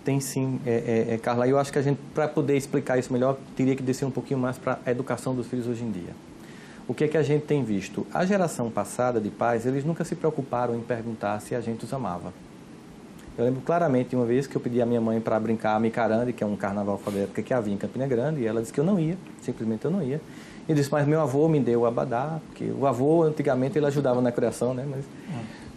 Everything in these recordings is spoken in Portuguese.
Tem sim, Carla. Eu acho que a gente, para poder explicar isso melhor, teria que descer um pouquinho mais para a educação dos filhos hoje em dia. O que é que a gente tem visto? A geração passada de pais, eles nunca se preocuparam em perguntar se a gente os amava. Eu lembro claramente de uma vez que eu pedi à minha mãe para brincar a Micarande, que é um carnaval fora da época que havia em Campina Grande, e ela disse que eu não ia, simplesmente eu não ia. E disse, mas meu avô me deu o abadá, porque o avô, antigamente, ele ajudava na criação, né? Mas,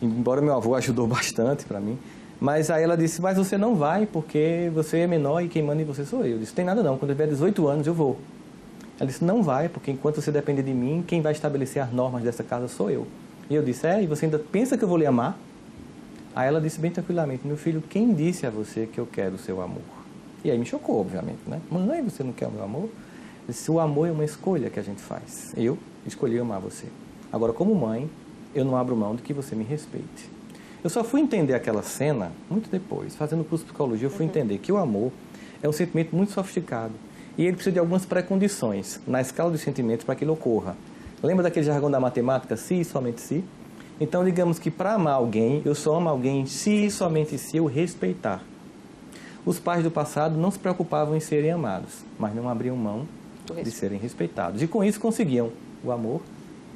embora meu avô ajudou bastante para mim. Mas aí ela disse, mas você não vai, porque você é menor e quem manda em você sou eu. Eu disse, tem nada não, quando eu tiver 18 anos eu vou. Ela disse, não vai, porque enquanto você depende de mim, quem vai estabelecer as normas dessa casa sou eu. E eu disse, e você ainda pensa que eu vou lhe amar? Aí ela disse bem tranquilamente, meu filho, quem disse a você que eu quero o seu amor? E aí me chocou, obviamente, né? Mãe, você não quer o meu amor? Eu disse, o amor é uma escolha que a gente faz. Eu escolhi amar você. Agora, como mãe, eu não abro mão de que você me respeite. Eu só fui entender aquela cena muito depois. Fazendo curso de psicologia, eu fui entender que o amor é um sentimento muito sofisticado. E ele precisa de algumas pré-condições na escala dos sentimentos para que ele ocorra. Lembra daquele jargão da matemática, se e somente se? Então, digamos que para amar alguém, eu só amo alguém se e somente se eu respeitar. Os pais do passado não se preocupavam em serem amados, mas não abriam mão de serem respeitados. E com isso conseguiam o amor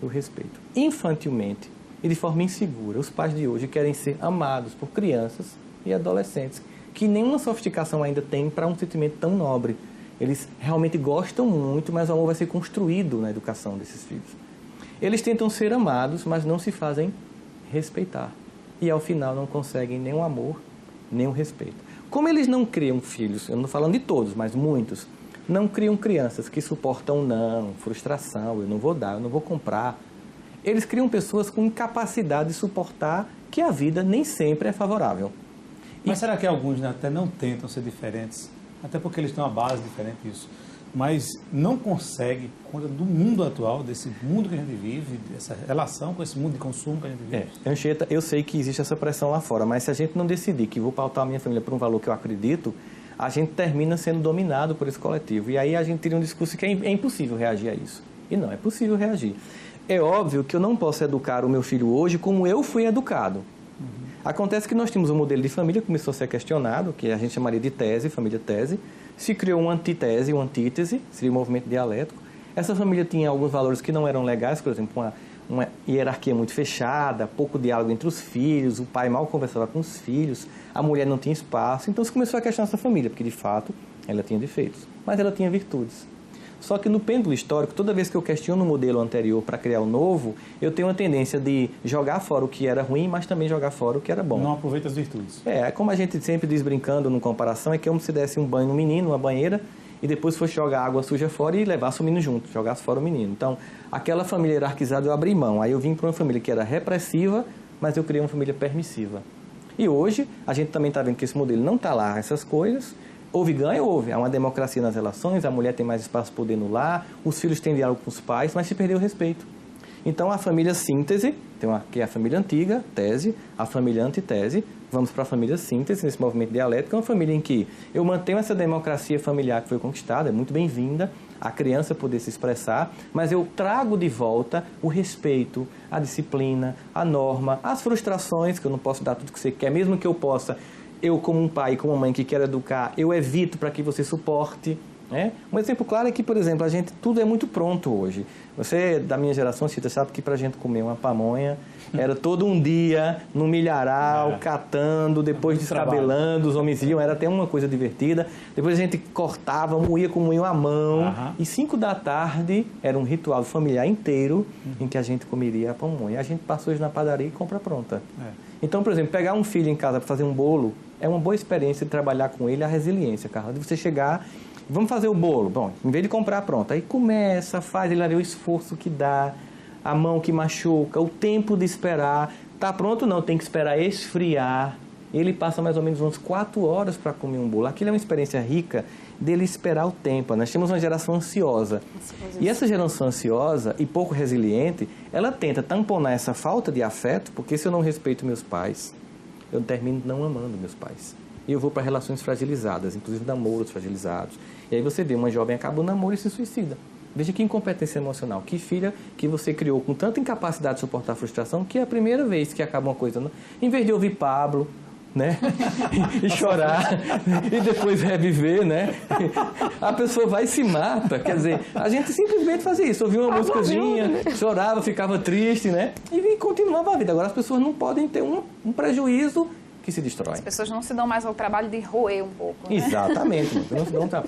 e o respeito. Infantilmente e de forma insegura, os pais de hoje querem ser amados por crianças e adolescentes, que nenhuma sofisticação ainda tem para um sentimento tão nobre. Eles realmente gostam muito, mas o amor vai ser construído na educação desses filhos. Eles tentam ser amados, mas não se fazem respeitar. E ao final não conseguem nem o amor, nem o respeito. Como eles não criam filhos, eu não estou falando de todos, mas muitos, não criam crianças que suportam não, frustração, eu não vou dar, eu não vou comprar. Eles criam pessoas com incapacidade de suportar que a vida nem sempre é favorável. Mas será que alguns até não tentam ser diferentes? Até porque eles têm uma base diferente disso. Mas não conseguem, por conta do mundo atual, desse mundo que a gente vive, dessa relação com esse mundo de consumo que a gente vive. Anchieta, eu sei que existe essa pressão lá fora, mas se a gente não decidir que vou pautar a minha família por um valor que eu acredito, a gente termina sendo dominado por esse coletivo. E aí a gente teria um discurso que é impossível reagir a isso. E não, é possível reagir. É óbvio que eu não posso educar o meu filho hoje como eu fui educado. Acontece que nós tínhamos um modelo de família que começou a ser questionado, que a gente chamaria de tese, família tese. Se criou uma antitese, uma antítese, seria o movimento dialético. Essa família tinha alguns valores que não eram legais, por exemplo, uma hierarquia muito fechada, pouco diálogo entre os filhos, o pai mal conversava com os filhos, a mulher não tinha espaço. Então se começou a questionar essa família, porque de fato ela tinha defeitos, mas ela tinha virtudes. Só que no pêndulo histórico, toda vez que eu questiono o modelo anterior para criar o novo, eu tenho uma tendência de jogar fora o que era ruim, mas também jogar fora o que era bom. Não aproveita as virtudes. Como a gente sempre diz brincando no comparação, é que como se desse um banho no menino, uma banheira, e depois fosse jogar água suja fora e levasse o menino junto, jogasse fora o menino. Então, aquela família hierarquizada eu abri mão. Aí eu vim para uma família que era repressiva, mas eu criei uma família permissiva. E hoje, a gente também está vendo que esse modelo não está lá, essas coisas. Houve ganho? Houve. Há uma democracia nas relações, a mulher tem mais espaço para poder no lar, os filhos têm diálogo com os pais, mas se perdeu o respeito. Então, a família síntese, que é a família antiga, tese, a família antitese, vamos para a família síntese, nesse movimento dialético, é uma família em que eu mantenho essa democracia familiar que foi conquistada, é muito bem-vinda, a criança poder se expressar, mas eu trago de volta o respeito, a disciplina, a norma, as frustrações, que eu não posso dar tudo que você quer, mesmo que eu possa. Eu, como um pai, como uma mãe que quer educar, eu evito para que você suporte. Um exemplo claro é que, por exemplo, tudo é muito pronto hoje. Você, da minha geração, Cita, sabe que para a gente comer uma pamonha era todo um dia no milharal, catando, depois descabelando, os homens iam, era até uma coisa divertida. Depois a gente cortava, moía com moinho à mão. E 5 da tarde era um ritual familiar inteiro em que a gente comeria a pamonha. A gente passa hoje na padaria e compra pronta. Então, por exemplo, pegar um filho em casa para fazer um bolo é uma boa experiência de trabalhar com ele a resiliência, Carla. De você chegar, vamos fazer o bolo. Bom, em vez de comprar pronto, aí começa, faz, ele vai ver o esforço que dá, a mão que machuca, o tempo de esperar. Tá pronto? Não, tem que esperar esfriar. Ele passa mais ou menos umas 4 horas para comer um bolo. Aquilo é uma experiência rica dele esperar o tempo. Nós temos uma geração ansiosa. E essa geração ansiosa e pouco resiliente, ela tenta tamponar essa falta de afeto, porque se eu não respeito meus pais, eu termino não amando meus pais. E eu vou para relações fragilizadas, inclusive namoros fragilizados. E aí você vê uma jovem acaba o namoro e se suicida. Veja que incompetência emocional. Que filha que você criou com tanta incapacidade de suportar a frustração, que é a primeira vez que acaba uma coisa. Em vez de ouvir Pablo, né? E chorar, e depois reviver, né? A pessoa vai e se mata. Quer dizer, a gente simplesmente fazia isso. Ouvia uma músicazinha, chorava, ficava triste, né? E continuava a vida. Agora as pessoas não podem ter um prejuízo que se destrói. As pessoas não se dão mais ao trabalho de roer um pouco, né? Exatamente, não se dão